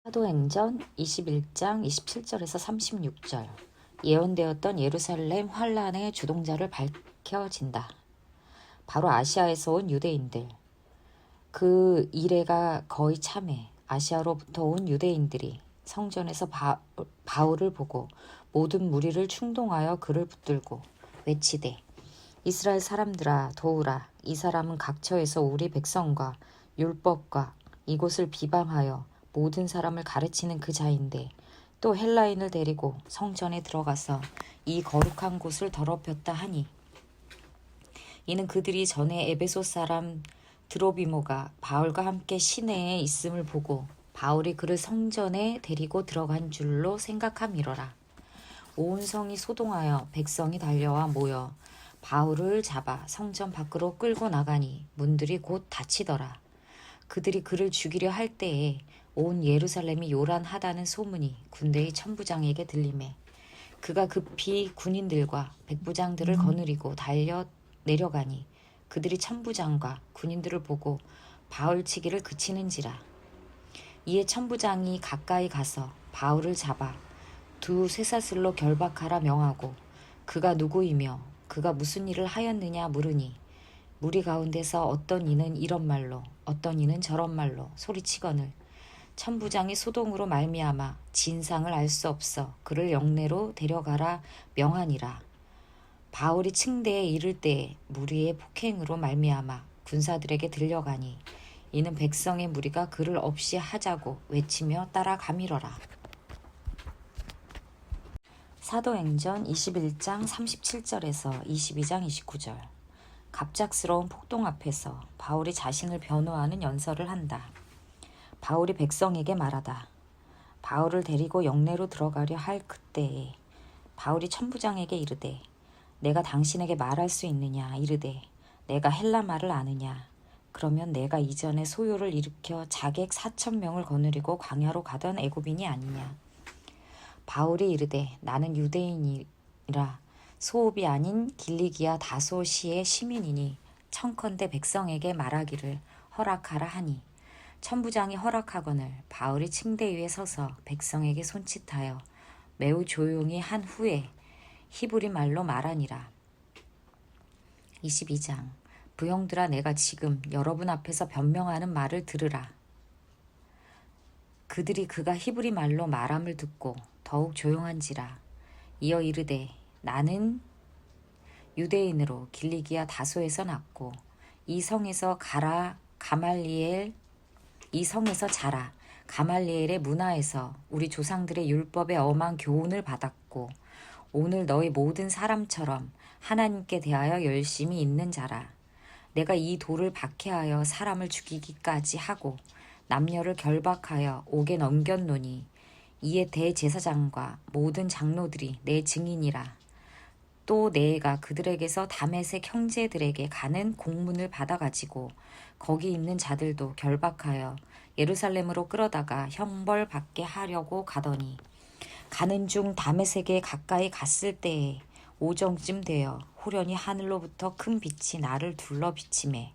사도행전 21장 27절에서 36절. 예언되었던 예루살렘 환란의 주동자를 밝혀진다. 바로 아시아에서 온 유대인들. 그 이래가 거의 참해 아시아로부터 온 유대인들이 성전에서 바울을 보고 모든 무리를 충동하여 그를 붙들고 외치되, 이스라엘 사람들아 도우라. 이 사람은 각처에서 우리 백성과 율법과 이곳을 비방하여 모든 사람을 가르치는 그 자인데 또 헬라인을 데리고 성전에 들어가서 이 거룩한 곳을 더럽혔다 하니, 이는 그들이 전에 에베소 사람 드로비모가 바울과 함께 시내에 있음을 보고 바울이 그를 성전에 데리고 들어간 줄로 생각함이러라. 온 성이 소동하여 백성이 달려와 모여 바울을 잡아 성전 밖으로 끌고 나가니 문들이 곧 닫히더라. 그들이 그를 죽이려 할 때에 온 예루살렘이 요란하다는 소문이 군대의 천부장에게 들리매 그가 급히 군인들과 백부장들을 거느리고 달려 내려가니 그들이 천부장과 군인들을 보고 바울 치기를 그치는지라. 이에 천부장이 가까이 가서 바울을 잡아 두 쇠사슬로 결박하라 명하고 그가 누구이며 그가 무슨 일을 하였느냐 물으니, 무리 가운데서 어떤 이는 이런 말로 어떤 이는 저런 말로 소리치거늘 천부장이 소동으로 말미암아 진상을 알 수 없어 그를 영내로 데려가라 명하니라. 바울이 층대에 이를 때에 무리의 폭행으로 말미암아 군사들에게 들려가니 이는 백성의 무리가 그를 없이 하자고 외치며 따라가밀어라. 사도행전 21장 37절에서 22장 29절. 갑작스러운 폭동 앞에서 바울이 자신을 변호하는 연설을 한다. 바울이 백성에게 말하다. 바울을 데리고 영내로 들어가려 할 그때에 바울이 천부장에게 이르되, 내가 당신에게 말할 수 있느냐 이르되, 내가 헬라 말을 아느냐. 그러면 내가 이전에 소요를 일으켜 자객 4,000명을 거느리고 광야로 가던 애굽인이 아니냐. 바울이 이르되, 나는 유대인이라 소읍이 아닌 길리기아 다소시의 시민이니 청컨대 백성에게 말하기를 허락하라 하니, 천부장이 허락하거늘 바울이 층대 위에 서서 백성에게 손짓하여 매우 조용히 한 후에 히브리 말로 말하니라. 22장. 부형들아, 내가 지금 여러분 앞에서 변명하는 말을 들으라. 그들이 그가 히브리 말로 말함을 듣고 더욱 조용한지라. 이어 이르되, 나는 유대인으로 길리기아 다소에서 났고 이 성에서 자라 가말리엘의 문화에서 우리 조상들의 율법에 엄한 교훈을 받았고 오늘 너희 모든 사람처럼 하나님께 대하여 열심히 있는 자라. 내가 이 돌을 박해하여 사람을 죽이기까지 하고 남녀를 결박하여 옥에 넘겼노니 이에 대제사장과 모든 장로들이 내 증인이라. 또 내가 그들에게서 다메섹 형제들에게 가는 공문을 받아가지고 거기 있는 자들도 결박하여 예루살렘으로 끌어다가 형벌받게 하려고 가더니, 가는 중 다메섹에 가까이 갔을 때에 오정쯤 되어 호련히 하늘로부터 큰 빛이 나를 둘러 비치매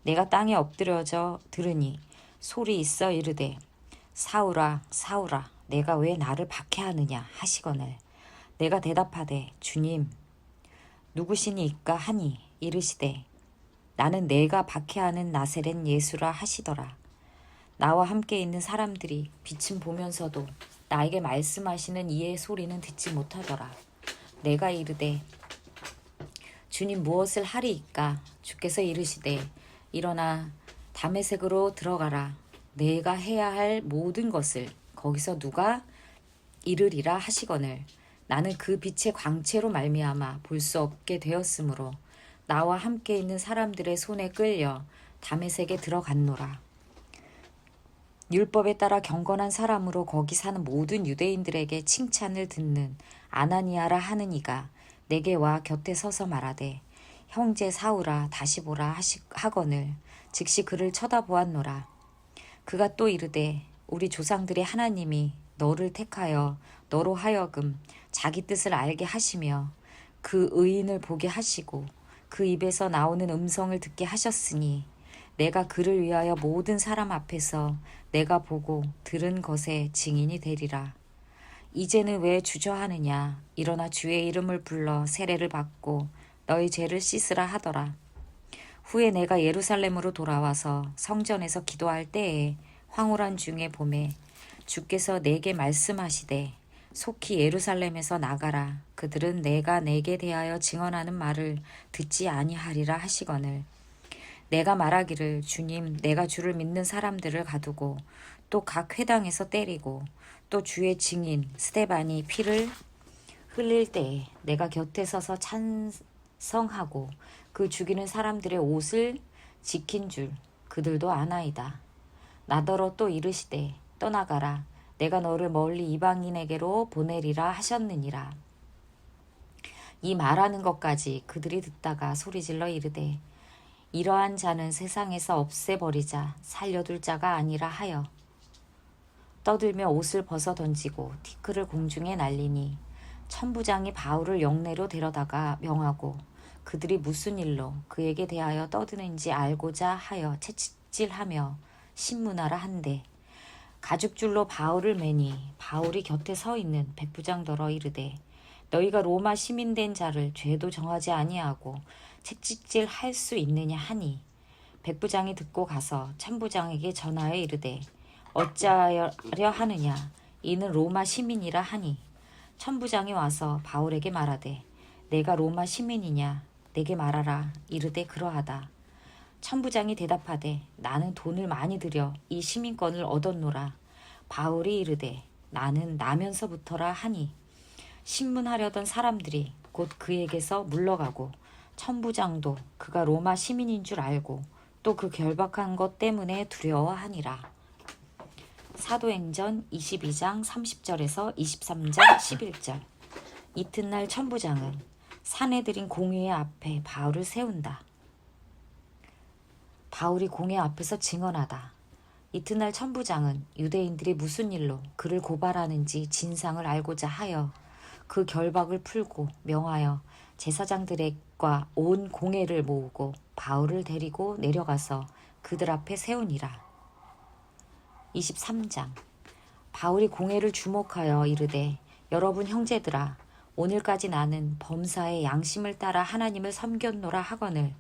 내가 땅에 엎드려져 들으니 소리 있어 이르되, 사울아 사울아 내가 왜 나를 박해하느냐 하시거늘 내가 대답하되, 주님 누구시니이까 하니 이르시되, 나는 내가 박해하는 나세렛 예수라 하시더라. 나와 함께 있는 사람들이 빛은 보면서도 나에게 말씀하시는 이의 소리는 듣지 못하더라. 내가 이르되, 주님 무엇을 하리이까? 주께서 이르시되, 일어나 다메섹으로 들어가라. 내가 해야 할 모든 것을 거기서 누가 이르리라 하시거늘 나는 그 빛의 광채로 말미암아 볼 수 없게 되었으므로 나와 함께 있는 사람들의 손에 끌려 다메섹에 들어갔노라. 율법에 따라 경건한 사람으로 거기 사는 모든 유대인들에게 칭찬을 듣는 아나니아라 하는 이가 내게 와 곁에 서서 말하되, 형제 사울아 다시 보라 하거늘 즉시 그를 쳐다보았노라. 그가 또 이르되, 우리 조상들의 하나님이 너를 택하여 너로 하여금 자기 뜻을 알게 하시며 그 의인을 보게 하시고 그 입에서 나오는 음성을 듣게 하셨으니 내가 그를 위하여 모든 사람 앞에서 내가 보고 들은 것의 증인이 되리라. 이제는 왜 주저하느냐. 일어나 주의 이름을 불러 세례를 받고 너희 죄를 씻으라 하더라. 후에 내가 예루살렘으로 돌아와서 성전에서 기도할 때에 황홀한 중에 봄에 주께서 내게 말씀하시되 속히 예루살렘에서 나가라. 그들은 내가 내게 대하여 증언하는 말을 듣지 아니하리라 하시거늘. 내가 말하기를 주님 내가 주를 믿는 사람들을 가두고 또 각 회당에서 때리고 또 주의 증인 스데반이 피를 흘릴 때에 내가 곁에 서서 찬성하고 그 죽이는 사람들의 옷을 지킨 줄 그들도 아나이다. 나더러 또 이르시되 떠나가라. 내가 너를 멀리 이방인에게로 보내리라 하셨느니라. 이 말하는 것까지 그들이 듣다가 소리질러 이르되 이러한 자는 세상에서 없애버리자. 살려둘 자가 아니라 하여 떠들며 옷을 벗어 던지고 티끌을 공중에 날리니 천부장이 바울을 영내로 데려다가 명하고 그들이 무슨 일로 그에게 대하여 떠드는지 알고자 하여 채찍질하며 신문하라 한데 가죽줄로 바울을 매니 바울이 곁에 서 있는 백부장더러 이르되 너희가 로마 시민된 자를 죄도 정하지 아니하고 채찍질 할 수 있느냐 하니 백부장이 듣고 가서 천부장에게 전하여 이르되 어찌하려 하느냐. 이는 로마 시민이라 하니 천부장이 와서 바울에게 말하되 내가 로마 시민이냐 내게 말하라. 이르되 그러하다. 천부장이 대답하되 나는 돈을 많이 들여 이 시민권을 얻었노라. 바울이 이르되 나는 나면서부터라 하니 신문하려던 사람들이 곧 그에게서 물러가고 천부장도 그가 로마 시민인 줄 알고 또 그 결박한 것 때문에 두려워하니라. 사도행전 22장 30절에서 23장 11절. 이튿날 천부장은 사내들인 공회 앞에 바울을 세운다. 바울이 공회 앞에서 증언하다. 이튿날 천부장은 유대인들이 무슨 일로 그를 고발하는지 진상을 알고자 하여 그 결박을 풀고 명하여 제사장들과 온 공회를 모으고 바울을 데리고 내려가서 그들 앞에 세우니라. 23장. 바울이 공회를 주목하여 이르되 여러분 형제들아 오늘까지 나는 범사의 양심을 따라 하나님을 섬겼노라 하거늘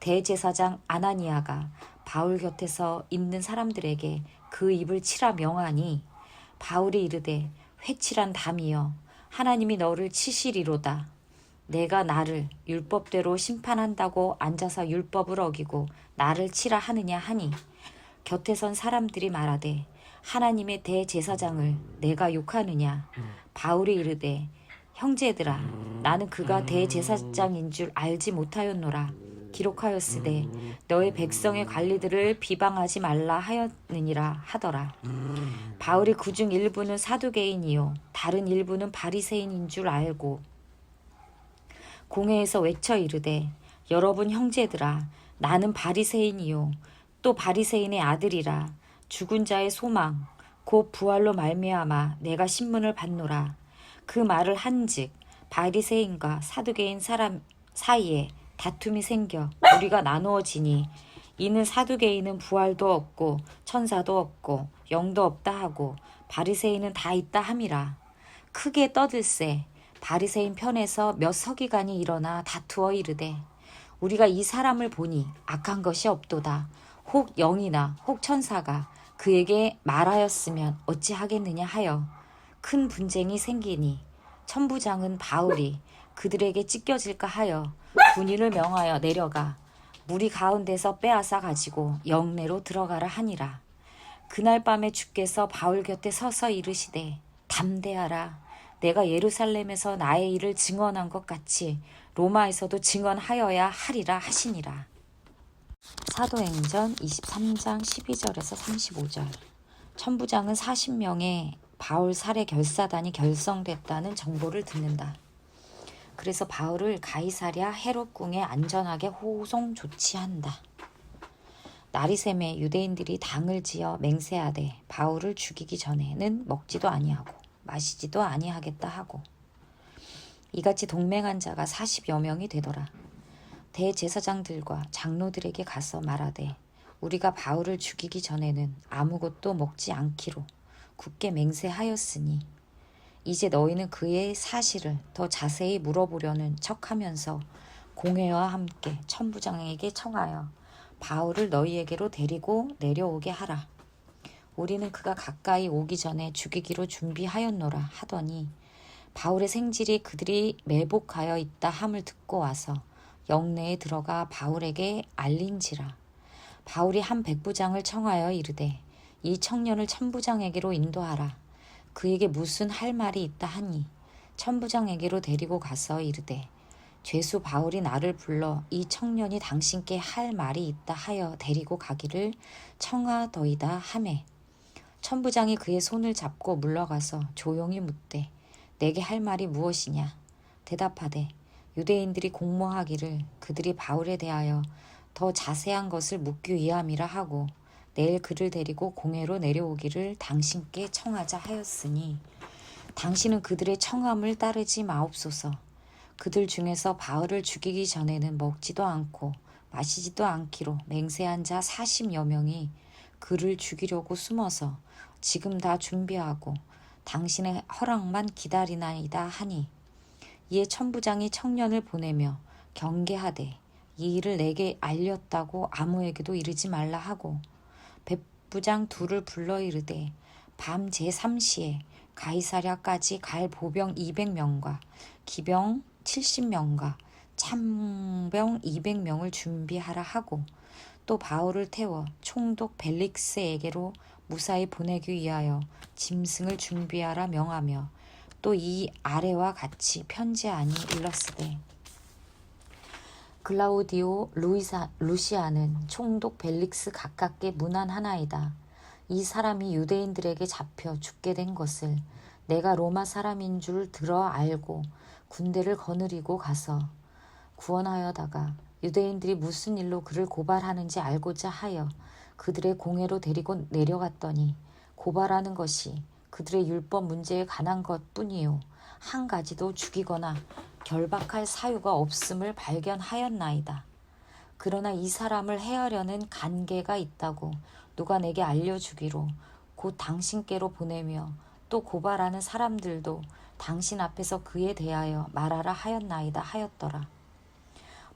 대제사장 아나니아가 바울 곁에서 있는 사람들에게 그 입을 치라 명하니 바울이 이르되 회칠한 담이여 하나님이 너를 치시리로다. 내가 나를 율법대로 심판한다고 앉아서 율법을 어기고 나를 치라 하느냐 하니 곁에 선 사람들이 말하되 하나님의 대제사장을 내가 욕하느냐. 바울이 이르되 형제들아 나는 그가 대제사장인 줄 알지 못하였노라. 기록하였으되 너의 백성의 관리들을 비방하지 말라 하였느니라 하더라. 바울이 그중 일부는 사두개인이요 다른 일부는 바리새인인 줄 알고 공회에서 외쳐 이르되 여러분 형제들아 나는 바리새인이요 또 바리새인의 아들이라. 죽은 자의 소망 곧 부활로 말미암아 내가 신문을 받노라. 그 말을 한즉 바리새인과 사두개인 사람 사이에 다툼이 생겨 우리가 나누어지니 이는 사두개인은 부활도 없고 천사도 없고 영도 없다 하고 바리새인은 다 있다 함이라. 크게 떠들세 바리새인 편에서 몇 서기관이 일어나 다투어 이르되 우리가 이 사람을 보니 악한 것이 없도다. 혹 영이나 혹 천사가 그에게 말하였으면 어찌하겠느냐 하여 큰 분쟁이 생기니 천부장은 바울이 그들에게 찢겨질까 하여 군인을 명하여 내려가 무리 가운데서 빼앗아 가지고 영내로 들어가라 하니라. 그날 밤에 주께서 바울 곁에 서서 이르시되 담대하라. 내가 예루살렘에서 나의 일을 증언한 것 같이 로마에서도 증언하여야 하리라 하시니라. 사도행전 23장 12절에서 35절. 천부장은 40명의 바울 살해 결사단이 결성됐다는 정보를 듣는다. 그래서 바울을 가이사랴 헤롯궁에 안전하게 호송 조치한다. 날이 새매 유대인들이 당을 지어 맹세하되 바울을 죽이기 전에는 먹지도 아니하고 마시지도 아니하겠다 하고 이같이 동맹한 자가 40여 명이 되더라. 대제사장들과 장로들에게 가서 말하되 우리가 바울을 죽이기 전에는 아무것도 먹지 않기로 굳게 맹세하였으니 이제 너희는 그의 사실을 더 자세히 물어보려는 척하면서 공회와 함께 천부장에게 청하여 바울을 너희에게로 데리고 내려오게 하라. 우리는 그가 가까이 오기 전에 죽이기로 준비하였노라 하더니 바울의 생질이 그들이 매복하여 있다 함을 듣고 와서 영내에 들어가 바울에게 알린지라. 바울이 한 백부장을 청하여 이르되 이 청년을 천부장에게로 인도하라. 그에게 무슨 할 말이 있다 하니 천부장에게로 데리고 가서 이르되 죄수 바울이 나를 불러 이 청년이 당신께 할 말이 있다 하여 데리고 가기를 청하더이다 하매 천부장이 그의 손을 잡고 물러가서 조용히 묻되 내게 할 말이 무엇이냐. 대답하되 유대인들이 공모하기를 그들이 바울에 대하여 더 자세한 것을 묻기 위함이라 하고 내일 그를 데리고 공회로 내려오기를 당신께 청하자 하였으니 당신은 그들의 청함을 따르지 마옵소서. 그들 중에서 바울을 죽이기 전에는 먹지도 않고 마시지도 않기로 맹세한 자 40여 명이 그를 죽이려고 숨어서 지금 다 준비하고 당신의 허락만 기다리나이다 하니 이에 천부장이 청년을 보내며 경계하되 이 일을 내게 알렸다고 아무에게도 이르지 말라 하고 백부장 둘을 불러 이르되 밤 제3시에 가이사랴까지 갈 보병 200명과 기병 70명과 참병 200명을 준비하라 하고 또 바울을 태워 총독 벨릭스에게로 무사히 보내기 위하여 짐승을 준비하라 명하며 또 이 아래와 같이 편지하니 일렀으되 글라우디오 루시아는 총독 벨릭스 가깝게 문안하나이다. 이 사람이 유대인들에게 잡혀 죽게 된 것을 내가 로마 사람인 줄 들어 알고 군대를 거느리고 가서 구원하여다가 유대인들이 무슨 일로 그를 고발하는지 알고자 하여 그들의 공회로 데리고 내려갔더니 고발하는 것이 그들의 율법 문제에 관한 것뿐이요 한 가지도 죽이거나 결박할 사유가 없음을 발견하였나이다. 그러나 이 사람을 해하려는 간계가 있다고 누가 내게 알려주기로 곧 당신께로 보내며 또 고발하는 사람들도 당신 앞에서 그에 대하여 말하라 하였나이다 하였더라.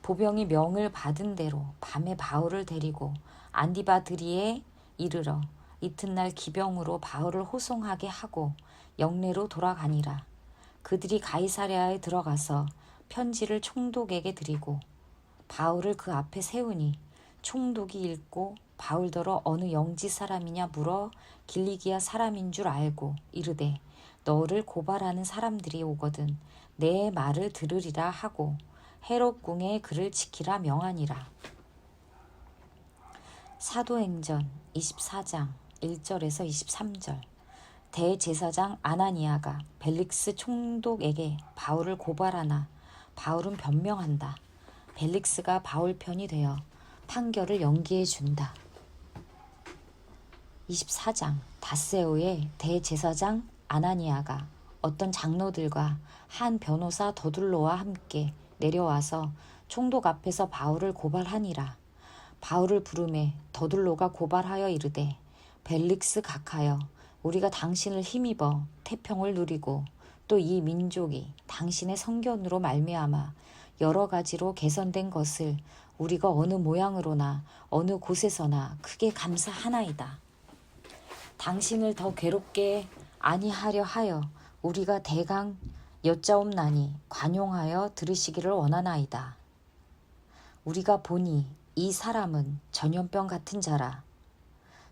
보병이 명을 받은 대로 밤에 바울을 데리고 안디바드리에 이르러 이튿날 기병으로 바울을 호송하게 하고 영내로 돌아가니라. 그들이 가이사랴에 들어가서 편지를 총독에게 드리고 바울을 그 앞에 세우니 총독이 읽고 바울더러 어느 영지 사람이냐 물어 길리기아 사람인 줄 알고 이르되 너를 고발하는 사람들이 오거든 내 말을 들으리라 하고 헤롯 궁에 그를 지키라 명하니라. 사도행전 24장 1절에서 23절. 대제사장 아나니아가 벨릭스 총독에게 바울을 고발하나 바울은 변명한다. 벨릭스가 바울 편이 되어 판결을 연기해 준다. 24장. 다세오의 대제사장 아나니아가 어떤 장로들과 한 변호사 더둘로와 함께 내려와서 총독 앞에서 바울을 고발하니라. 바울을 부르매 더둘로가 고발하여 이르되 벨릭스 각하여 우리가 당신을 힘입어 태평을 누리고 또 이 민족이 당신의 성견으로 말미암아 여러 가지로 개선된 것을 우리가 어느 모양으로나 어느 곳에서나 크게 감사하나이다. 당신을 더 괴롭게 아니하려 하여 우리가 대강 여짜옵나니 관용하여 들으시기를 원하나이다. 우리가 보니 이 사람은 전염병 같은 자라.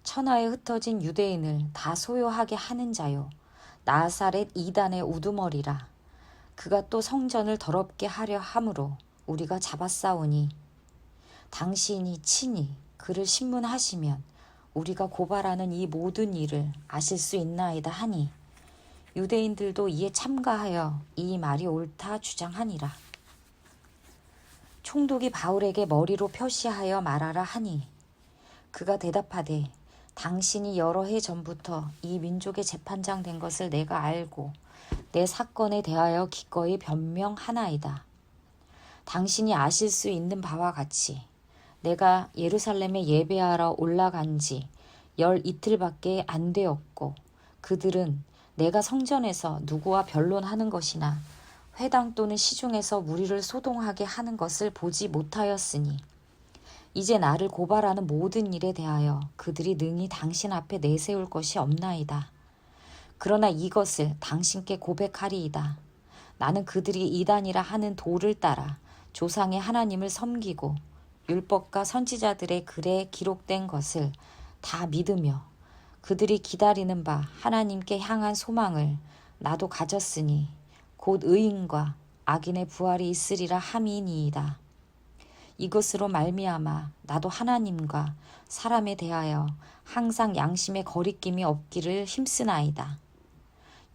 천하에 흩어진 유대인을 다 소요하게 하는 자요 나사렛 이단의 우두머리라. 그가 또 성전을 더럽게 하려 함으로 우리가 잡아싸우니 당신이 친히 그를 신문하시면 우리가 고발하는 이 모든 일을 아실 수 있나이다 하니 유대인들도 이에 참가하여 이 말이 옳다 주장하니라. 총독이 바울에게 머리로 표시하여 말하라 하니 그가 대답하되 당신이 여러 해 전부터 이 민족의 재판장 된 것을 내가 알고 내 사건에 대하여 기꺼이 변명하나이다. 당신이 아실 수 있는 바와 같이 내가 예루살렘에 예배하러 올라간 지 열 이틀밖에 안 되었고 그들은 내가 성전에서 누구와 변론하는 것이나 회당 또는 시중에서 무리를 소동하게 하는 것을 보지 못하였으니 이제 나를 고발하는 모든 일에 대하여 그들이 능히 당신 앞에 내세울 것이 없나이다. 그러나 이것을 당신께 고백하리이다. 나는 그들이 이단이라 하는 도를 따라 조상의 하나님을 섬기고 율법과 선지자들의 글에 기록된 것을 다 믿으며 그들이 기다리는 바 하나님께 향한 소망을 나도 가졌으니 곧 의인과 악인의 부활이 있으리라 함이니이다. 이것으로 말미암아 나도 하나님과 사람에 대하여 항상 양심의 거리낌이 없기를 힘쓰나이다.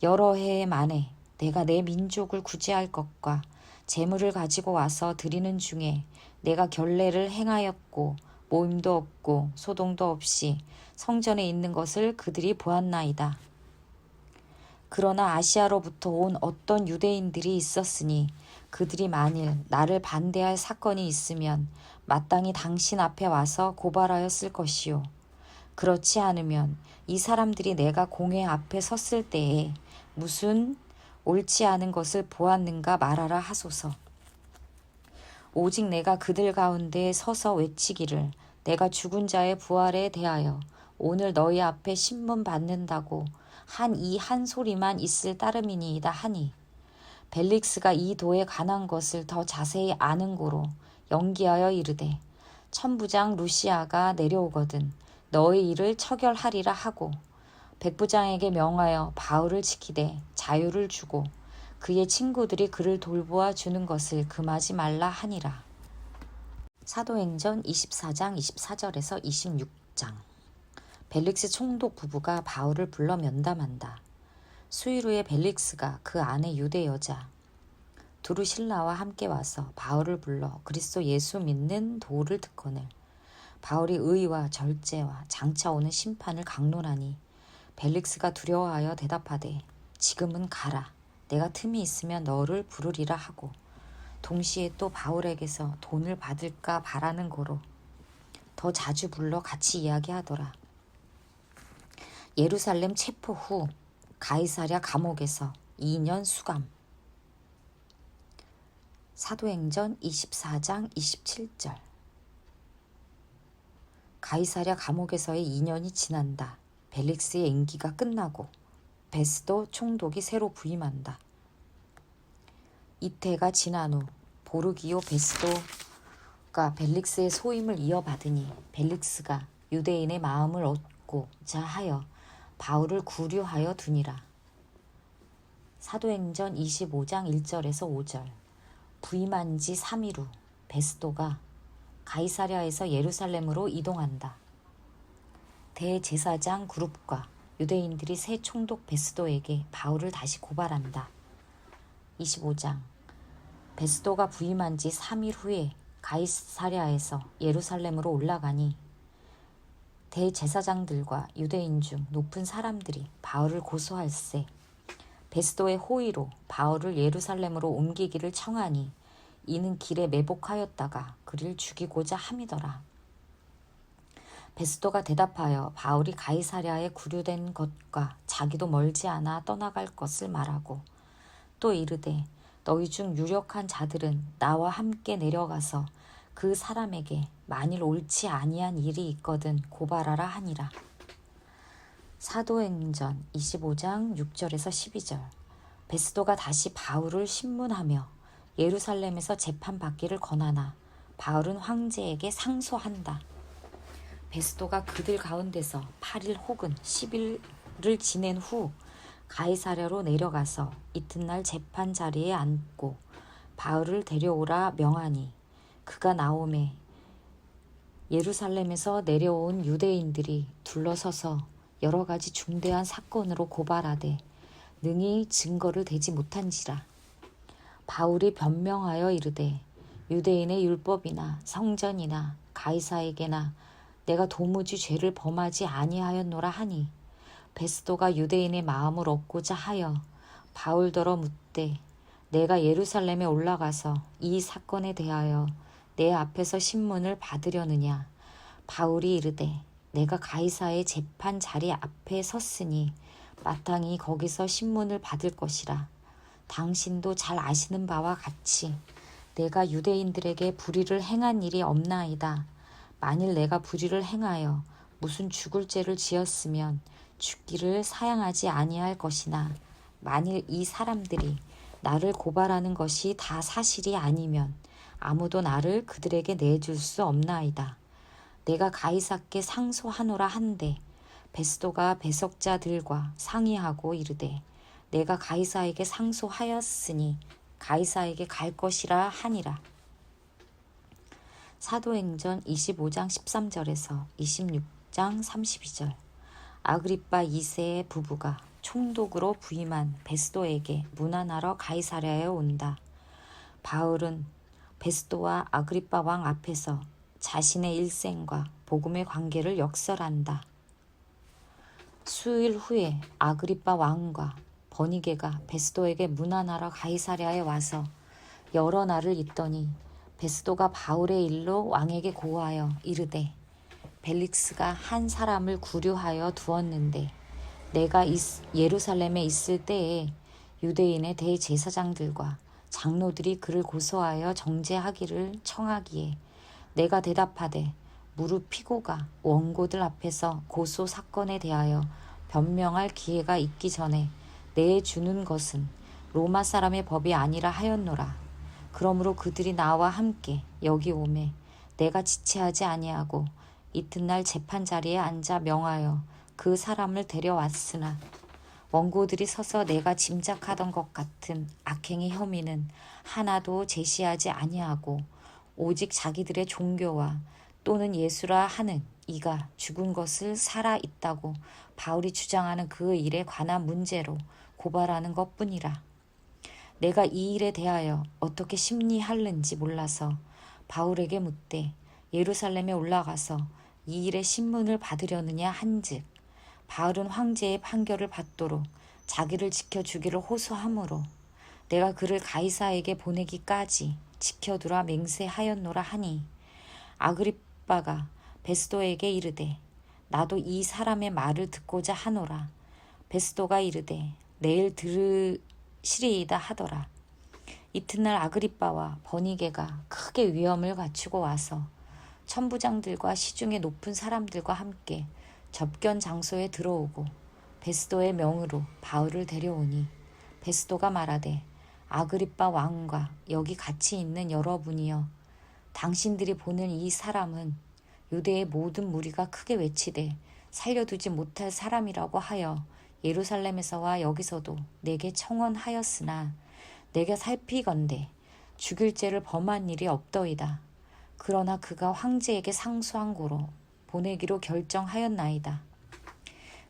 여러 해 만에 내가 내 민족을 구제할 것과 재물을 가지고 와서 드리는 중에 내가 결례를 행하였고 모임도 없고 소동도 없이 성전에 있는 것을 그들이 보았나이다. 그러나 아시아로부터 온 어떤 유대인들이 있었으니 그들이 만일 나를 반대할 사건이 있으면 마땅히 당신 앞에 와서 고발하였을 것이요. 그렇지 않으면 이 사람들이 내가 공회 앞에 섰을 때에 무슨 옳지 않은 것을 보았는가 말하라 하소서. 오직 내가 그들 가운데 서서 외치기를 내가 죽은 자의 부활에 대하여 오늘 너희 앞에 신문 받는다고 한 이 한 소리만 있을 따름이니이다 하니 벨릭스가 이 도에 관한 것을 더 자세히 아는 고로 연기하여 이르되 천부장 루시아가 내려오거든 너의 일을 처결하리라 하고 백부장에게 명하여 바울을 지키되 자유를 주고 그의 친구들이 그를 돌보아 주는 것을 금하지 말라 하니라. 사도행전 24장 24절에서 26장. 벨릭스 총독 부부가 바울을 불러 면담한다. 수일 후에 벨릭스가 그 아내 유대 여자 두루실라와 함께 와서 바울을 불러 그리스도 예수 믿는 도를 듣거늘 바울이 의와 절제와 장차 오는 심판을 강론하니 벨릭스가 두려워하여 대답하되 지금은 가라. 내가 틈이 있으면 너를 부르리라 하고 동시에 또 바울에게서 돈을 받을까 바라는 고로 더 자주 불러 같이 이야기하더라. 예루살렘 체포 후 가이사랴 감옥에서 2년 수감. 사도행전 24장 27절. 가이사랴 감옥에서의 2년이 지난다. 벨릭스의 임기가 끝나고 베스도 총독이 새로 부임한다. 이태가 지난 후 보르기오 베스도가 벨릭스의 소임을 이어받으니 벨릭스가 유대인의 마음을 얻고자 하여 바울을 구류하여 두니라. 사도행전 25장 1절에서 5절. 부임한 지 3일 후 베스도가 가이사랴에서 예루살렘으로 이동한다. 대제사장 그룹과 유대인들이 새 총독 베스도에게 바울을 다시 고발한다. 25장. 베스도가 부임한 지 3일 후에 가이사랴에서 예루살렘으로 올라가니 대제사장들과 유대인 중 높은 사람들이 바울을 고소할세 베스도의 호의로 바울을 예루살렘으로 옮기기를 청하니 이는 길에 매복하였다가 그를 죽이고자 함이더라. 베스도가 대답하여 바울이 가이사랴에 구류된 것과 자기도 멀지 않아 떠나갈 것을 말하고 또 이르되 너희 중 유력한 자들은 나와 함께 내려가서 그 사람에게 만일 옳지 아니한 일이 있거든 고발하라 하니라. 사도행전 25장 6절에서 12절. 베스도가 다시 바울을 신문하며 예루살렘에서 재판받기를 권하나 바울은 황제에게 상소한다. 베스도가 그들 가운데서 8일 혹은 10일을 지낸 후 가이사랴로 내려가서 이튿날 재판 자리에 앉고 바울을 데려오라 명하니 그가 나오매 예루살렘에서 내려온 유대인들이 둘러서서 여러 가지 중대한 사건으로 고발하되 능히 증거를 대지 못한지라. 바울이 변명하여 이르되 유대인의 율법이나 성전이나 가이사에게나 내가 도무지 죄를 범하지 아니하였노라 하니 베스도가 유대인의 마음을 얻고자 하여 바울더러 묻되 내가 예루살렘에 올라가서 이 사건에 대하여 내 앞에서 신문을 받으려느냐. 바울이 이르되 내가 가이사의 재판 자리 앞에 섰으니 마땅히 거기서 신문을 받을 것이라. 당신도 잘 아시는 바와 같이 내가 유대인들에게 불의를 행한 일이 없나이다. 만일 내가 불의를 행하여 무슨 죽을 죄를 지었으면 죽기를 사양하지 아니할 것이나 만일 이 사람들이 나를 고발하는 것이 다 사실이 아니면 아무도 나를 그들에게 내줄 수 없나이다. 내가 가이사께 상소하노라 한데 베스도가 배석자들과 상의하고 이르되 내가 가이사에게 상소하였으니 가이사에게 갈 것이라 하니라. 사도행전 25장 13절에서 26장 32절. 아그리빠 2세의 부부가 총독으로 부임한 베스도에게 문안하러 가이사랴에 온다. 바울은 베스도와 아그리빠 왕 앞에서 자신의 일생과 복음의 관계를 역설한다. 수일 후에 아그리빠 왕과 버니게가 베스도에게 문안하러 가이사랴에 와서 여러 날을 있더니 베스도가 바울의 일로 왕에게 고하여 이르되 벨릭스가 한 사람을 구류하여 두었는데 내가 예루살렘에 있을 때에 유대인의 대제사장들과 장로들이 그를 고소하여 정죄하기를 청하기에 내가 대답하되 무릇 피고가 원고들 앞에서 고소 사건에 대하여 변명할 기회가 있기 전에 내주는 것은 로마 사람의 법이 아니라 하였노라. 그러므로 그들이 나와 함께 여기 오매 내가 지체하지 아니하고 이튿날 재판 자리에 앉아 명하여 그 사람을 데려왔으나 원고들이 서서 내가 짐작하던 것 같은 악행의 혐의는 하나도 제시하지 아니하고 오직 자기들의 종교와 또는 예수라 하는 이가 죽은 것을 살아 있다고 바울이 주장하는 그 일에 관한 문제로 고발하는 것뿐이라. 내가 이 일에 대하여 어떻게 심리할는지 몰라서 바울에게 묻되 예루살렘에 올라가서 이 일의 신문을 받으려느냐 한즉 바울은 황제의 판결을 받도록 자기를 지켜주기를 호소하므로 내가 그를 가이사에게 보내기까지 지켜두라 맹세하였노라 하니 아그리빠가 베스도에게 이르되 나도 이 사람의 말을 듣고자 하노라. 베스도가 이르되 내일 들으시리이다 하더라. 이튿날 아그리빠와 버니게가 크게 위험을 갖추고 와서 천부장들과 시중의 높은 사람들과 함께 접견 장소에 들어오고 베스도의 명으로 바울을 데려오니 베스도가 말하되 아그리빠 왕과 여기 같이 있는 여러분이여 당신들이 보는 이 사람은 유대의 모든 무리가 크게 외치되 살려두지 못할 사람이라고 하여 예루살렘에서와 여기서도 내게 청원하였으나 내가 살피건대 죽일 죄를 범한 일이 없더이다. 그러나 그가 황제에게 상소한 고로 보내기로 결정하였나이다.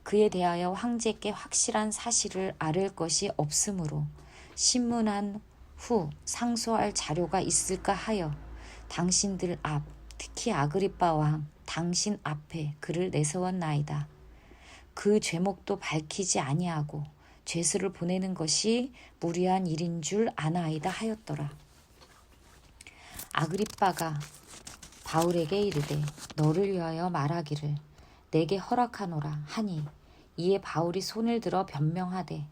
그에 대하여 황제께 확실한 사실을 아를 것이 없으므로 신문한 후 상소할 자료가 있을까 하여 당신들 앞 특히 아그리빠 왕 당신 앞에 그를 내세웠나이다. 그 죄목도 밝히지 아니하고 죄수를 보내는 것이 무리한 일인 줄 아나이다 하였더라. 아그리빠가 바울에게 이르되 너를 위하여 말하기를 내게 허락하노라 하니 이에 바울이 손을 들어 변명하되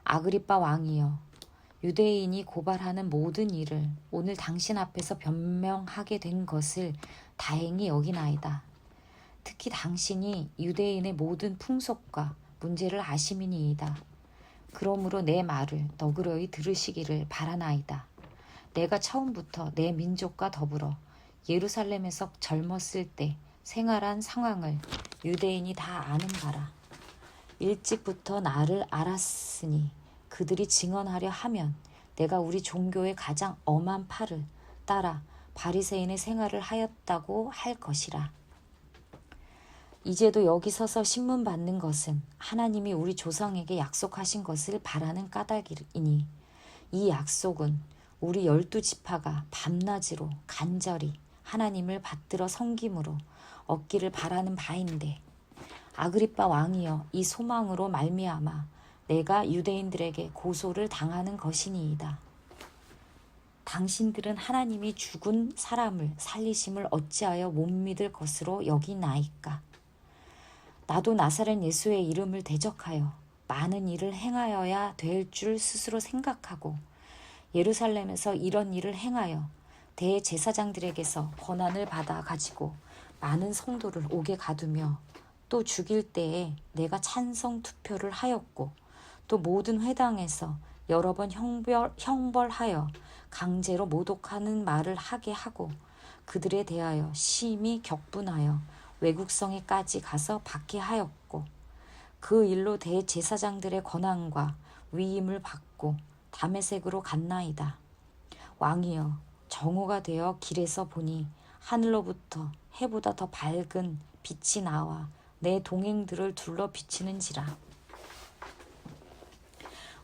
아그리빠 왕이여 유대인이 고발하는 모든 일을 오늘 당신 앞에서 변명하게 된 것을 다행히 여기나이다. 특히 당신이 유대인의 모든 풍속과 문제를 아심이니이다. 그러므로 내 말을 너그러이 들으시기를 바라나이다. 내가 처음부터 내 민족과 더불어 예루살렘에서 젊었을 때 생활한 상황을 유대인이 다 아는 바라. 일찍부터 나를 알았으니 그들이 증언하려 하면 내가 우리 종교의 가장 엄한 팔을 따라 바리새인의 생활을 하였다고 할 것이라. 이제도 여기 서서 신문 받는 것은 하나님이 우리 조상에게 약속하신 것을 바라는 까닭이니 이 약속은 우리 12지파가 밤낮으로 간절히 하나님을 받들어 섬김으로 얻기를 바라는 바인데 아그리빠 왕이여 이 소망으로 말미암아 내가 유대인들에게 고소를 당하는 것이니이다. 당신들은 하나님이 죽은 사람을 살리심을 어찌하여 못 믿을 것으로 여기나이까. 나도 나사렛 예수의 이름을 대적하여 많은 일을 행하여야 될 줄 스스로 생각하고 예루살렘에서 이런 일을 행하여 대제사장들에게서 권한을 받아 가지고 많은 성도를 옥에 가두며 또 죽일 때에 내가 찬성 투표를 하였고 또 모든 회당에서 여러 번 형벌하여 강제로 모독하는 말을 하게 하고 그들에 대하여 심히 격분하여 외국성에까지 가서 박해하였고 그 일로 대제사장들의 권한과 위임을 받고 다메섹으로 갔나이다. 왕이여, 정오가 되어 길에서 보니 하늘로부터 해보다 더 밝은 빛이 나와 내 동행들을 둘러 비치는지라.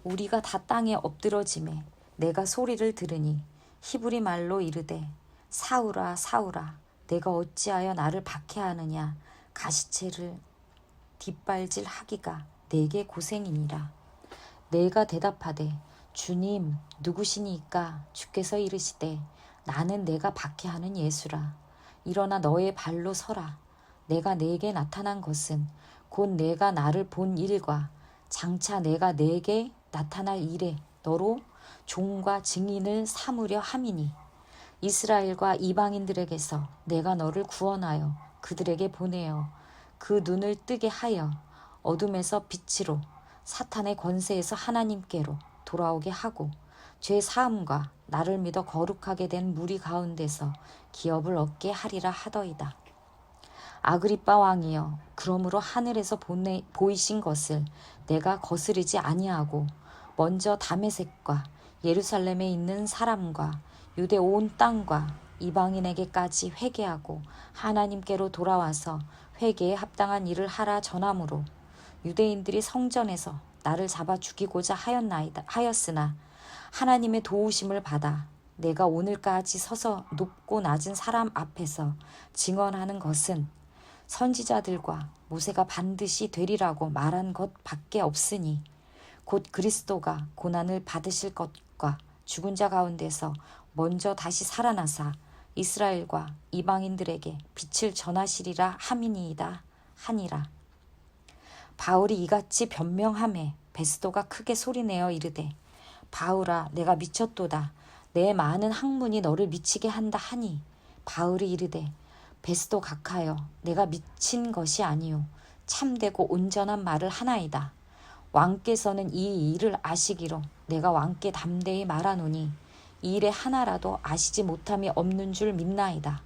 우리가 다 땅에 엎드러짐에 내가 소리를 들으니 히브리 말로 이르되 사울아 사울아 내가 어찌하여 나를 박해하느냐. 가시체를 뒷발질 하기가 내게 고생이니라. 내가 대답하되 주님 누구시니까. 주께서 이르시되 나는 내가 박해하는 예수라. 일어나 너의 발로 서라. 내가 네게 나타난 것은 곧 내가 나를 본 일과 장차 내가 네게 나타날 일에 너로 종과 증인을 삼으려 함이니 이스라엘과 이방인들에게서 내가 너를 구원하여 그들에게 보내어 그 눈을 뜨게 하여 어둠에서 빛으로 사탄의 권세에서 하나님께로 돌아오게 하고 죄 사함과 나를 믿어 거룩하게 된 무리 가운데서 기업을 얻게 하리라 하더이다. 아그리빠 왕이여, 그러므로 하늘에서 보이신 것을 내가 거스르지 아니하고 먼저 다메섹과 예루살렘에 있는 사람과 유대 온 땅과 이방인에게까지 회개하고 하나님께로 돌아와서 회개에 합당한 일을 하라 전함으로 유대인들이 성전에서 나를 잡아 죽이고자 하였으나 하나님의 도우심을 받아 내가 오늘까지 서서 높고 낮은 사람 앞에서 증언하는 것은 선지자들과 모세가 반드시 되리라고 말한 것 밖에 없으니 곧 그리스도가 고난을 받으실 것과 죽은 자 가운데서 먼저 다시 살아나사 이스라엘과 이방인들에게 빛을 전하시리라 함이니이다 하니라. 바울이 이같이 변명하매 베스도가 크게 소리내어 이르되 바울아 내가 미쳤도다. 내 많은 학문이 너를 미치게 한다 하니 바울이 이르되 베스도 각하여 내가 미친 것이 아니요 참되고 온전한 말을 하나이다. 왕께서는 이 일을 아시기로 내가 왕께 담대히 말하노니 이 일에 하나라도 아시지 못함이 없는 줄 믿나이다.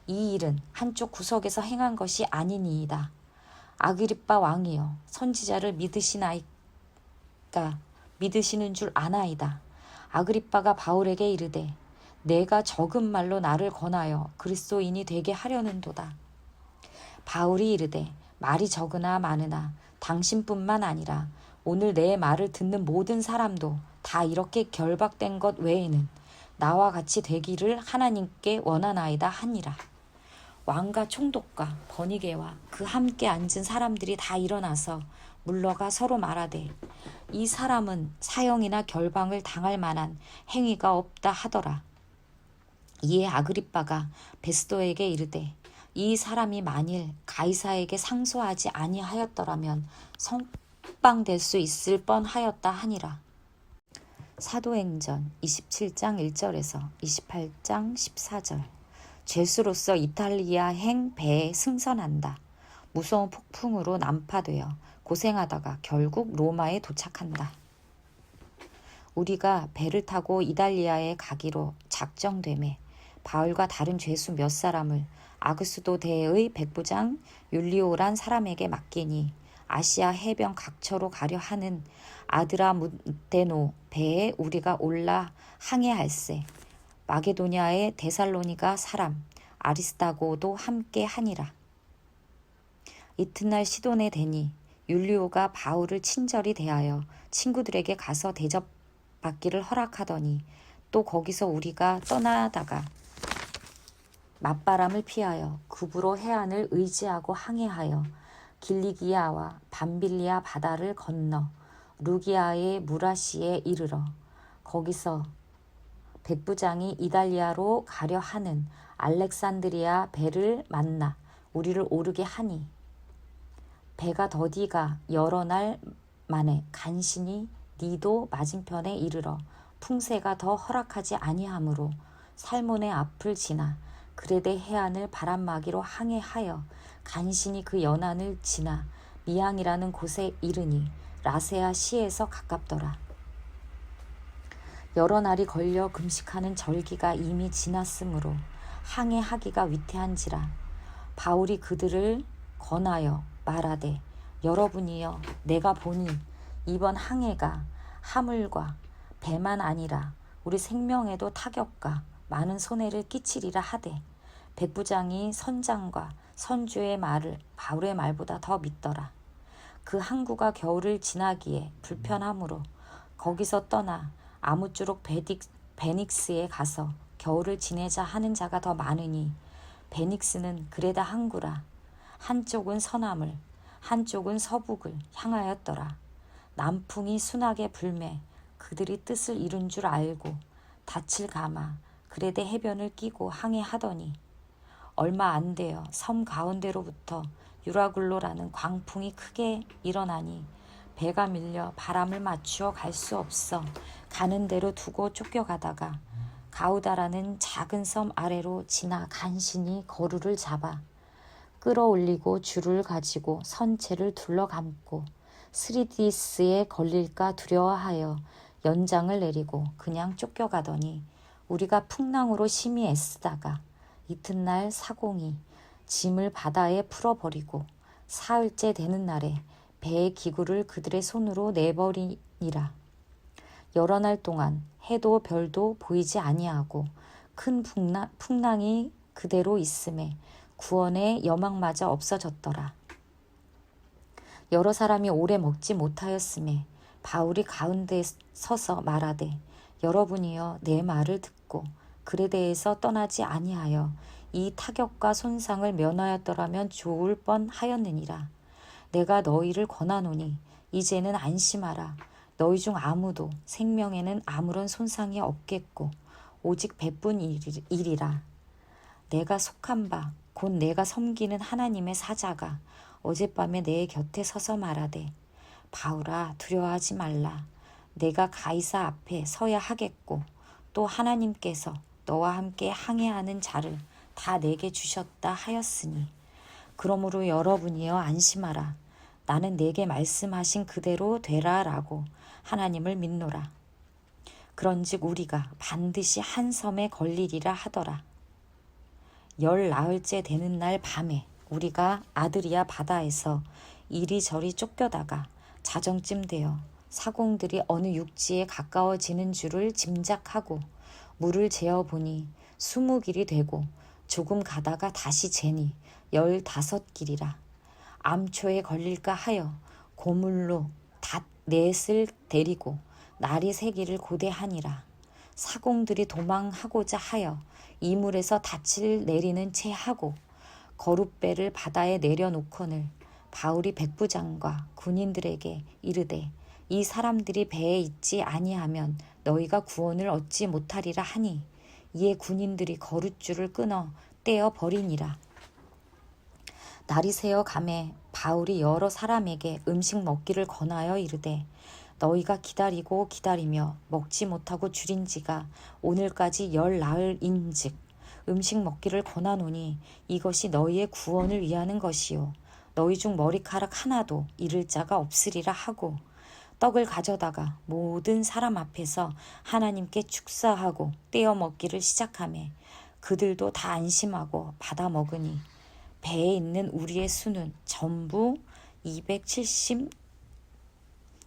이 일은 한쪽 구석에서 행한 것이 아니니이다. 아그리빠 왕이여, 선지자를 믿으시는 줄 아나이다. 아그리빠가 바울에게 이르되 내가 적은 말로 나를 권하여 그리스도인이 되게 하려는도다. 바울이 이르되 말이 적으나 많으나 당신뿐만 아니라 오늘 내 말을 듣는 모든 사람도 다 이렇게 결박된 것 외에는 나와 같이 되기를 하나님께 원하나이다 하니라. 왕과 총독과 버니게와 그 함께 앉은 사람들이 다 일어나서 물러가 서로 말하되 이 사람은 사형이나 결방을 당할 만한 행위가 없다 하더라. 이에 아그리빠가 베스도에게 이르되 이 사람이 만일 가이사에게 상소하지 아니하였더라면 석방될 수 있을 뻔하였다 하니라. 사도행전 27장 1절에서 28장 14절. 죄수로서 이탈리아행 배에 승선한다. 무서운 폭풍으로 난파되어 고생하다가 결국 로마에 도착한다. 우리가 배를 타고 이탈리아에 가기로 작정되매 바울과 다른 죄수 몇 사람을 아그수도 대의 백부장 율리오란 사람에게 맡기니 아시아 해변 각처로 가려 하는 아드라무테노 배에 우리가 올라 항해할세. 마게도냐의 데살로니가 사람 아리스다고도 함께 하니라. 이튿날 시돈에 대니 율리오가 바울을 친절히 대하여 친구들에게 가서 대접받기를 허락하더니 또 거기서 우리가 떠나다가 맞바람을 피하여 급으로 해안을 의지하고 항해하여 길리기아와 밤빌리아 바다를 건너 루기아의 무라시에 이르러 거기서 백부장이 이달리아로 가려 하는 알렉산드리아 배를 만나 우리를 오르게 하니 배가 더디가 여러 날 만에 간신히 니도 맞은편에 이르러 풍세가 더 허락하지 아니하므로 살몬의 앞을 지나 그레데 해안을 바람막이로 항해하여 간신히 그 연안을 지나 미항이라는 곳에 이르니 라세아 시에서 가깝더라. 여러 날이 걸려 금식하는 절기가 이미 지났으므로 항해하기가 위태한지라 바울이 그들을 권하여 말하되 여러분이여 내가 보니 이번 항해가 하물과 배만 아니라 우리 생명에도 타격과 많은 손해를 끼치리라 하되 백부장이 선장과 선주의 말을 바울의 말보다 더 믿더라. 그 항구가 겨울을 지나기에 불편하므로 거기서 떠나 아무쪼록 베닉스에 가서 겨울을 지내자 하는 자가 더 많으니 베닉스는 그레다 항구라. 한쪽은 서남을 한쪽은 서북을 향하였더라. 남풍이 순하게 불매 그들이 뜻을 이룬 줄 알고 닻을 감아 그레데 해변을 끼고 항해하더니 얼마 안 되어 섬 가운데로부터 유라굴로라는 광풍이 크게 일어나니 배가 밀려 바람을 맞추어 갈 수 없어 가는 대로 두고 쫓겨가다가 가우다라는 작은 섬 아래로 지나 간신히 거루를 잡아 끌어올리고 줄을 가지고 선체를 둘러감고 스리디스에 걸릴까 두려워하여 연장을 내리고 그냥 쫓겨가더니 우리가 풍랑으로 심히 애쓰다가 이튿날 사공이 짐을 바다에 풀어버리고 사흘째 되는 날에 배의 기구를 그들의 손으로 내버리니라. 여러 날 동안 해도 별도 보이지 아니하고 큰 풍랑이 그대로 있음에 구원의 여망마저 없어졌더라. 여러 사람이 오래 먹지 못하였음에 바울이 가운데 서서 말하되 여러분이여 내 말을 듣고 그레데에서 떠나지 아니하여 이 타격과 손상을 면하였더라면 좋을 뻔하였느니라. 내가 너희를 권하노니 이제는 안심하라. 너희 중 아무도 생명에는 아무런 손상이 없겠고 오직 배뿐이리라. 내가 속한 바 곧 내가 섬기는 하나님의 사자가 어젯밤에 내 곁에 서서 말하되 바울아 두려워하지 말라. 내가 가이사 앞에 서야 하겠고 또 하나님께서 너와 함께 항해하는 자를 다 내게 주셨다 하였으니 그러므로 여러분이여 안심하라. 나는 내게 말씀하신 그대로 되라라고 하나님을 믿노라. 그런즉 우리가 반드시 한 섬에 걸리리라 하더라. 10나흘째 되는 날 밤에 우리가 아드리아 바다에서 이리저리 쫓겨다가 자정쯤 되어 사공들이 어느 육지에 가까워지는 줄을 짐작하고 물을 재어보니 20길이 되고 조금 가다가 다시 재니 15길이라. 암초에 걸릴까 하여 고물로 닷넷을 데리고 날이 새기를 고대하니라. 사공들이 도망하고자 하여 이물에서 닻을 내리는 채 하고 거룻배를 바다에 내려놓거늘 바울이 백부장과 군인들에게 이르되 이 사람들이 배에 있지 아니하면 너희가 구원을 얻지 못하리라 하니 이에 군인들이 거룻줄을 끊어 떼어 버리니라. 날이 새어 가매 바울이 여러 사람에게 음식 먹기를 권하여 이르되 너희가 기다리고 기다리며 먹지 못하고 줄인 지가 오늘까지 10나흘인즉 음식 먹기를 권하노니 이것이 너희의 구원을 위하는 것이요 너희 중 머리카락 하나도 잃을 자가 없으리라 하고 떡을 가져다가 모든 사람 앞에서 하나님께 축사하고 떼어 먹기를 시작하매 그들도 다 안심하고 받아 먹으니 배에 있는 우리의 수는 전부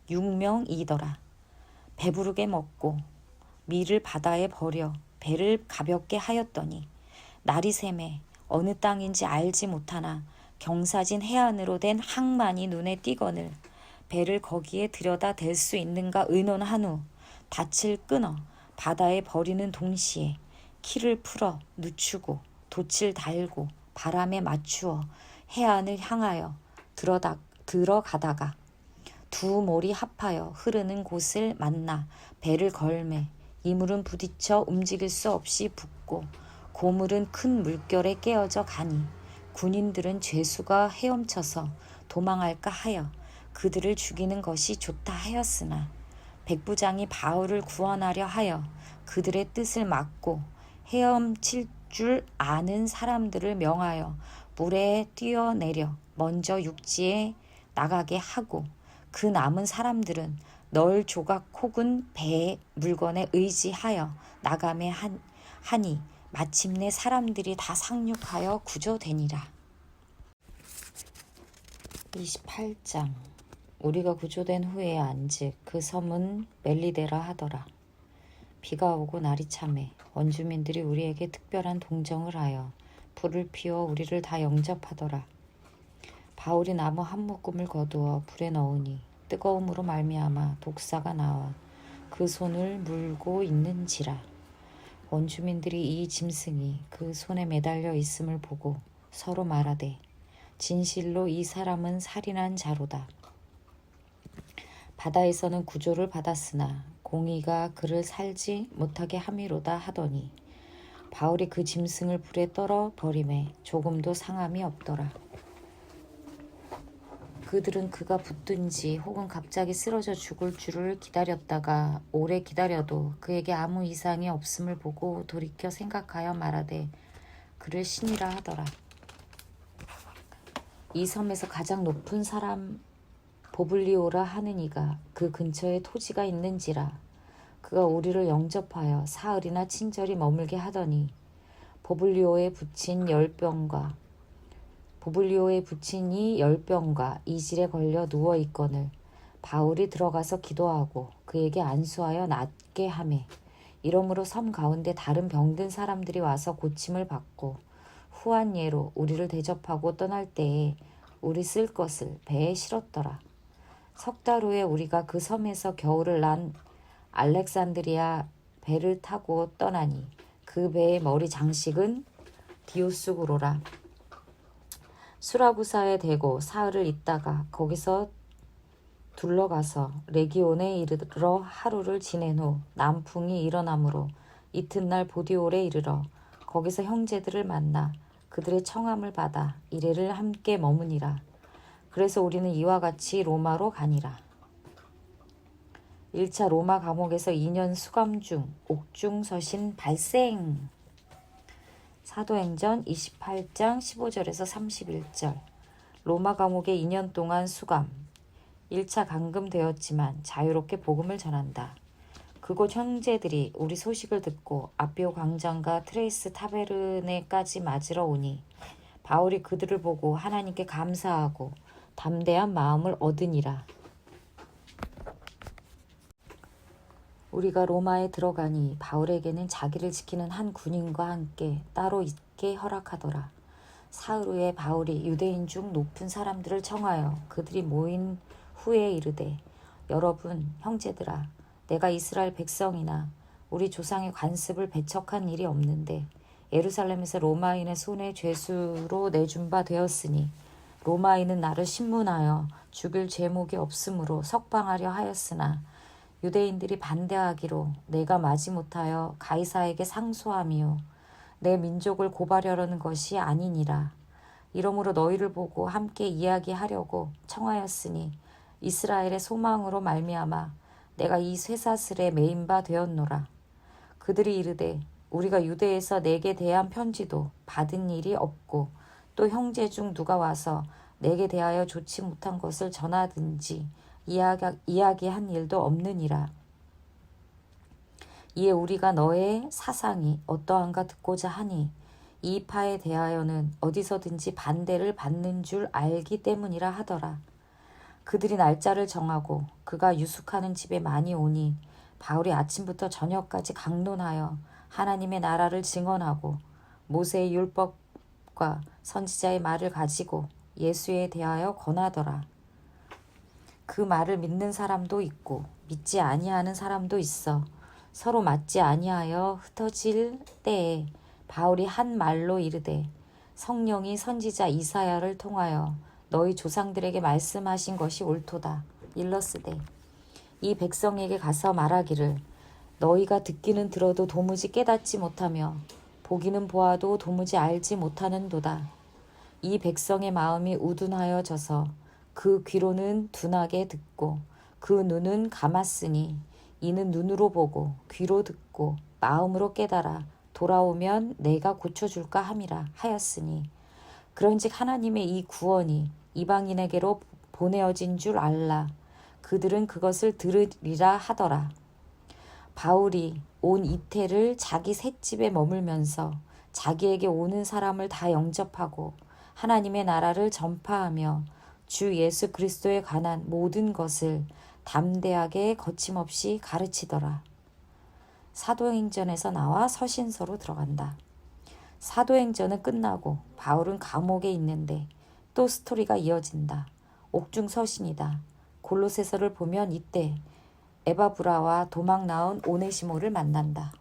276명이더라. 배부르게 먹고 밀을 바다에 버려 배를 가볍게 하였더니 날이 새매 어느 땅인지 알지 못하나 경사진 해안으로 된 항만이 눈에 띄거늘 배를 거기에 들여다 댈 수 있는가 의논한 후 닻을 끊어 바다에 버리는 동시에 키를 풀어 늦추고 돛을 달고 바람에 맞추어 해안을 향하여 들어가다가 두 몰이 합하여 흐르는 곳을 만나 배를 걸매 이물은 부딪혀 움직일 수 없이 붓고 고물은 큰 물결에 깨어져 가니 군인들은 죄수가 헤엄쳐서 도망할까 하여 그들을 죽이는 것이 좋다 하였으나 백부장이 바울을 구원하려 하여 그들의 뜻을 막고 헤엄칠 줄 아는 사람들을 명하여 물에 뛰어내려 먼저 육지에 나가게 하고 그 남은 사람들은 널 조각 혹은 배의 물건에 의지하여 나가매 하니 마침내 사람들이 다 상륙하여 구조되니라. 28장. 우리가 구조된 후에 안즉 그 섬은 멜리데라 하더라. 비가 오고 날이 참해 원주민들이 우리에게 특별한 동정을 하여 불을 피워 우리를 다 영접하더라. 바울이 나무 한 묶음을 거두어 불에 넣으니 뜨거움으로 말미암아 독사가 나와 그 손을 물고 있는지라. 원주민들이 이 짐승이 그 손에 매달려 있음을 보고 서로 말하되 진실로 이 사람은 살인한 자로다. 바다에서는 구조를 받았으나 공의가 그를 살지 못하게 함이로다 하더니 바울이 그 짐승을 불에 떨어 버림에 조금도 상함이 없더라. 그들은 그가 붙든지 혹은 갑자기 쓰러져 죽을 줄을 기다렸다가 오래 기다려도 그에게 아무 이상이 없음을 보고 돌이켜 생각하여 말하되 그를 신이라 하더라. 이 섬에서 가장 높은 사람 보블리오라 하는 이가 그 근처에 토지가 있는지라. 그가 우리를 영접하여 사흘이나 친절히 머물게 하더니 보블리오의 부친이 10병과 이질에 걸려 누워있거늘 바울이 들어가서 기도하고 그에게 안수하여 낫게 하매 이러므로 섬 가운데 다른 병든 사람들이 와서 고침을 받고 후한 예로 우리를 대접하고 떠날 때에 우리 쓸 것을 배에 실었더라. 석 달 후에 우리가 그 섬에서 겨울을 난 알렉산드리아 배를 타고 떠나니 그 배의 머리 장식은 디오스구로라. 수라구사에 대고 사흘을 있다가 거기서 둘러가서 레기온에 이르러 하루를 지낸 후 남풍이 일어나므로 이튿날 보디올에 이르러 거기서 형제들을 만나 그들의 청함을 받아 이래를 함께 머무니라. 그래서 우리는 이와 같이 로마로 가니라. 1차 로마 감옥에서 2년 수감 중 옥중서신 발생. 사도행전 28장 15절에서 31절. 로마 감옥에 2년 동안 수감. 1차 감금되었지만 자유롭게 복음을 전한다. 그곳 형제들이 우리 소식을 듣고 아비오 광장과 트레이스 타베르네까지 맞으러 오니 바울이 그들을 보고 하나님께 감사하고 담대한 마음을 얻으니라. 우리가 로마에 들어가니 바울에게는 자기를 지키는 한 군인과 함께 따로 있게 허락하더라. 사흘 후에 바울이 유대인 중 높은 사람들을 청하여 그들이 모인 후에 이르되 여러분 형제들아 내가 이스라엘 백성이나 우리 조상의 관습을 배척한 일이 없는데 예루살렘에서 로마인의 손에 죄수로 내준 바 되었으니 로마인은 나를 신문하여 죽일 죄목이 없으므로 석방하려 하였으나 유대인들이 반대하기로 내가 마지못하여 가이사에게 상소함이요 내 민족을 고발하려는 것이 아니니라. 이러므로 너희를 보고 함께 이야기하려고 청하였으니 이스라엘의 소망으로 말미암아 내가 이 쇠사슬에 매인 바 되었노라. 그들이 이르되 우리가 유대에서 내게 대한 편지도 받은 일이 없고 또 형제 중 누가 와서 내게 대하여 좋지 못한 것을 전하든지 이야기한 일도 없느니라. 이에 우리가 너의 사상이 어떠한가 듣고자 하니 이 파에 대하여는 어디서든지 반대를 받는 줄 알기 때문이라 하더라. 그들이 날짜를 정하고 그가 유숙하는 집에 많이 오니 바울이 아침부터 저녁까지 강론하여 하나님의 나라를 증언하고 모세의 율법과 선지자의 말을 가지고 예수에 대하여 권하더라. 그 말을 믿는 사람도 있고 믿지 아니하는 사람도 있어 서로 맞지 아니하여 흩어질 때에 바울이 한 말로 이르되 성령이 선지자 이사야를 통하여 너희 조상들에게 말씀하신 것이 옳도다. 일러스되 이 백성에게 가서 말하기를 너희가 듣기는 들어도 도무지 깨닫지 못하며 보기는 보아도 도무지 알지 못하는도다. 이 백성의 마음이 우둔하여져서 그 귀로는 둔하게 듣고 그 눈은 감았으니 이는 눈으로 보고 귀로 듣고 마음으로 깨달아 돌아오면 내가 고쳐줄까 함이라 하였으니 그런즉 하나님의 이 구원이 이방인에게로 보내어진 줄 알라. 그들은 그것을 들으리라 하더라. 바울이 온 이태를 자기 셋집에 머물면서 자기에게 오는 사람을 다 영접하고 하나님의 나라를 전파하며 주 예수 그리스도에 관한 모든 것을 담대하게 거침없이 가르치더라. 사도행전에서 나와 서신서로 들어간다. 사도행전은 끝나고 바울은 감옥에 있는데 또 스토리가 이어진다. 옥중 서신이다. 골로새서를 보면 이때 에바브라와 도망 나온 오네시모를 만난다.